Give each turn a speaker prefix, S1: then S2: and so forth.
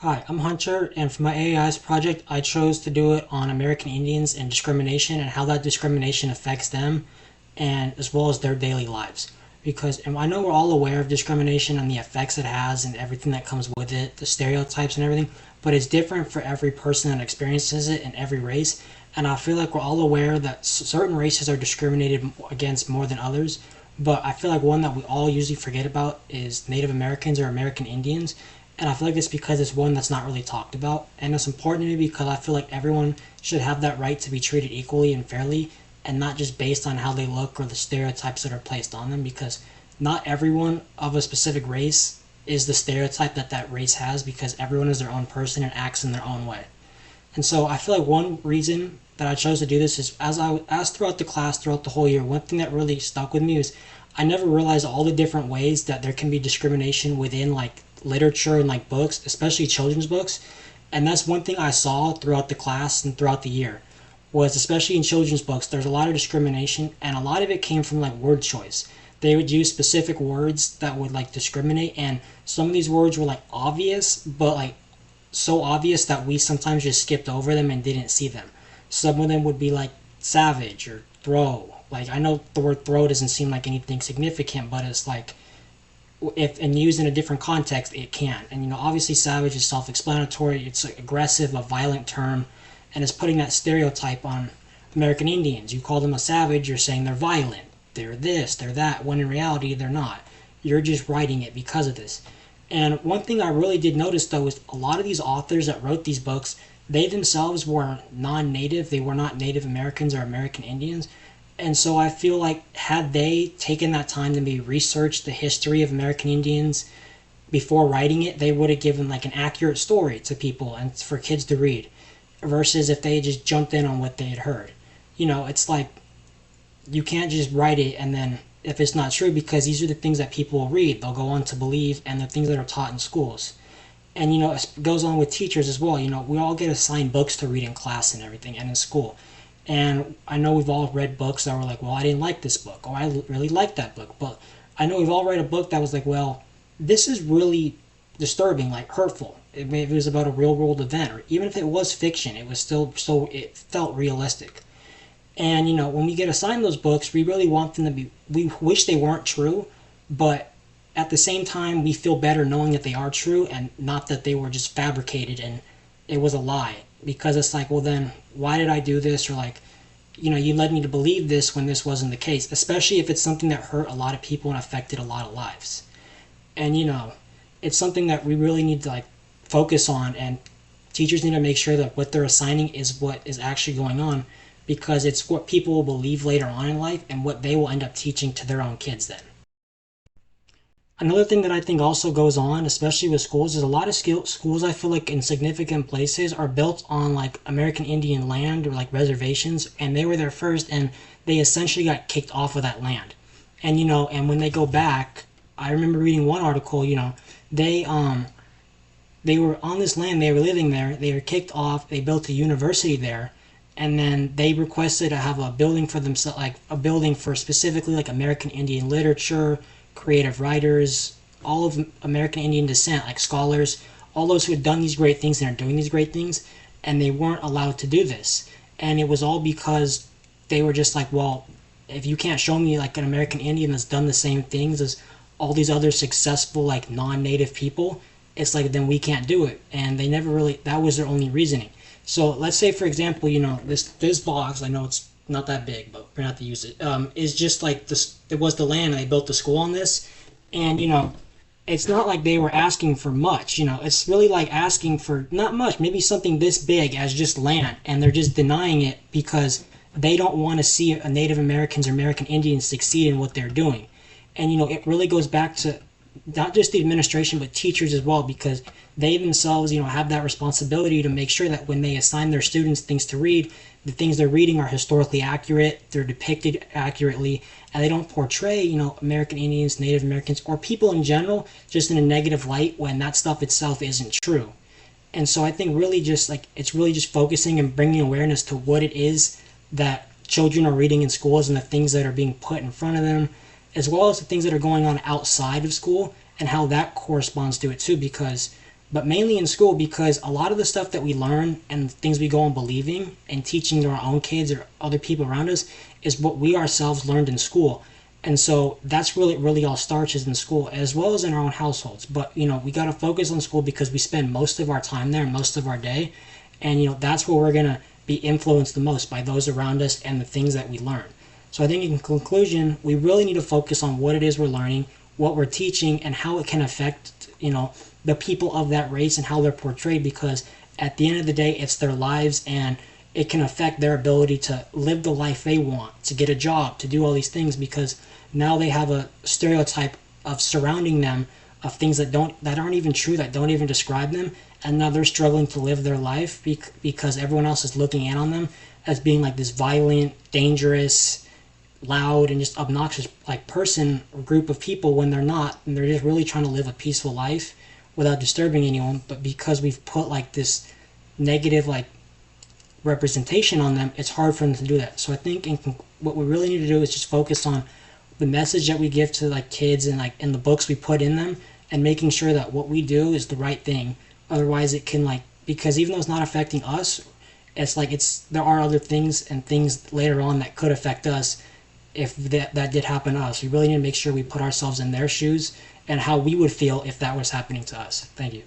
S1: Hi, I'm Hunter, and for my AIS project, I chose to do it on American Indians and discrimination and how that discrimination affects them, and as well as their daily lives. Because and I know we're all aware of discrimination and the effects it has and everything that comes with it, the stereotypes and everything, but it's different for every person that experiences it in every race. And I feel like we're all aware that certain races are discriminated against more than others, but I feel like one that we all usually forget about is Native Americans or American Indians, and I feel like it's because it's one that's not really talked about. And it's important to me because I feel like everyone should have that right to be treated equally and fairly and not just based on how they look or the stereotypes that are placed on them, because not everyone of a specific race is the stereotype that that race has, because everyone is their own person and acts in their own way. And so I feel like one reason that I chose to do this is as throughout the class, throughout the whole year, one thing that really stuck with me is I never realized all the different ways that there can be discrimination within like literature and like books, especially children's books. And that's one thing I saw throughout the class and throughout the year was, especially in children's books, there's a lot of discrimination, and a lot of it came from like word choice. They would use specific words that would like discriminate, and some of these words were like obvious, but like so obvious that we sometimes just skipped over them and didn't see them. Some of them would be like savage or throw. Like, I know the word throw doesn't seem like anything significant, but it's like, if and used in a different context, it can. And obviously, savage is self-explanatory. It's like aggressive, a violent term, and it's putting that stereotype on American Indians. You call them a savage, you're saying they're violent, they're this, they're that, when in reality they're not. You're just writing it because of this. And one thing I really did notice though is a lot of these authors that wrote these books, they themselves were non-native. They were not Native Americans or American Indians. And so I feel like had they taken that time to maybe research the history of American Indians before writing it, they would have given like an accurate story to people and for kids to read, versus if they just jumped in on what they had heard. It's like you can't just write it and then if it's not true, because these are the things that people will read, they'll go on to believe, and the things that are taught in schools. And it goes on with teachers as well. We all get assigned books to read in class and everything and in school. And I know we've all read books that were like, well, I didn't like this book, or I really liked that book. But I know we've all read a book that was like, well, this is really disturbing, like hurtful. If it was about a real world event, or even if it was fiction, it was still so it felt realistic. And when we get assigned those books, we really want them to be. We wish they weren't true, but at the same time, we feel better knowing that they are true and not that they were just fabricated and it was a lie. Because it's like, well, then why did I do this? Or like, you led me to believe this when this wasn't the case, especially if it's something that hurt a lot of people and affected a lot of lives. And it's something that we really need to like focus on, and teachers need to make sure that what they're assigning is what is actually going on, because it's what people will believe later on in life and what they will end up teaching to their own kids then. Another thing that I think also goes on, especially with schools, is a lot of schools I feel like in significant places are built on like American Indian land or like reservations, and they were there first, and they essentially got kicked off of that land. And and when they go back, I remember reading one article. They they were on this land, they were living there, they were kicked off, they built a university there, and then they requested to have a building for themselves, like a building for specifically like American Indian literature, creative writers, all of American Indian descent, like scholars, all those who had done these great things and are doing these great things, and they weren't allowed to do this. And it was all because they were just like, well, if you can't show me like an American Indian that's done the same things as all these other successful like non-native people, it's like then we can't do it. And they never really, that was their only reasoning. So let's say, for example, this box, I know it's not that big, but we're not to use it. Is just like this. It was the land, and they built the school on this, and it's not like they were asking for much. It's really like asking for not much, maybe something this big as just land, and they're just denying it because they don't want to see a Native Americans or American Indians succeed in what they're doing. And it really goes back to not just the administration but teachers as well, because they themselves have that responsibility to make sure that when they assign their students things to read, the things they're reading are historically accurate, they're depicted accurately, and they don't portray American Indians, Native Americans, or people in general just in a negative light when that stuff itself isn't true. And so I think really just like it's really just focusing and bringing awareness to what it is that children are reading in schools and the things that are being put in front of them, as well as the things that are going on outside of school and how that corresponds to it too. Because but mainly in school, because a lot of the stuff that we learn and things we go on believing and teaching to our own kids or other people around us is what we ourselves learned in school. And so that's really all starts is in school as well as in our own households. But we got to focus on school because we spend most of our time there, most of our day, and that's where we're going to be influenced the most by those around us and the things that we learn. So I think in conclusion, we really need to focus on what it is we're learning, what we're teaching, and how it can affect the people of that race and how they're portrayed, because at the end of the day it's their lives, and it can affect their ability to live the life they want, to get a job, to do all these things, because now they have a stereotype of surrounding them of things that aren't even true, that don't even describe them, and now they're struggling to live their life because everyone else is looking in on them as being like this violent, dangerous, loud, and just obnoxious like person or group of people, when they're not, and they're just really trying to live a peaceful life without disturbing anyone. But because we've put like this negative like representation on them, it's hard for them to do that. So I think what we really need to do is just focus on the message that we give to like kids and like in the books we put in them, and making sure that what we do is the right thing. Otherwise it can because even though it's not affecting us, it's like there are other things and things later on that could affect us if that did happen to us. We really need to make sure we put ourselves in their shoes and how we would feel if that was happening to us. Thank you.